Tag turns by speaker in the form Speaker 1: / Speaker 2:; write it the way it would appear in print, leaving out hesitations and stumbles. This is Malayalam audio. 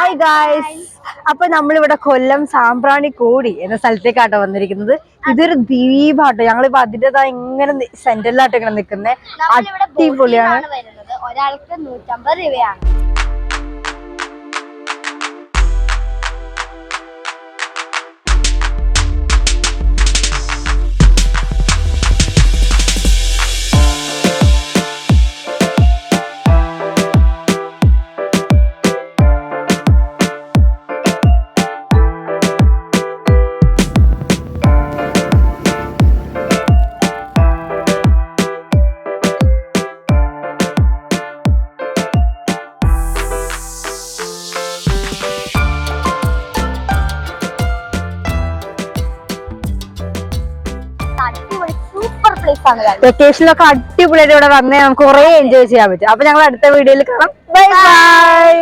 Speaker 1: ഹായ് ഗായ്സ്, അപ്പൊ നമ്മളിവിടെ കൊല്ലം സാമ്പ്രാണിക്കോടി എന്ന സ്ഥലത്തേക്കാട്ടോ വന്നിരിക്കുന്നത്. ഇതൊരു ദ്വീപാട്ടോ. ഞങ്ങളിപ്പോ അതിൻ്റെതാ ഇങ്ങനെ സെന്ററിലാട്ടോ ഇങ്ങനെ നിൽക്കുന്നത്. അടിപൊളിയാണ്.
Speaker 2: ഒരാൾക്ക് 150 രൂപയാണ്.
Speaker 1: വെക്കേഷനിലൊക്കെ അടിപൊളിയായിട്ട് ഇവിടെ വന്നേ നമുക്ക് കുറെ എൻജോയ് ചെയ്യാൻ പറ്റും. അപ്പൊ ഞങ്ങൾ അടുത്ത വീഡിയോയിൽ കാണാം. Bye bye.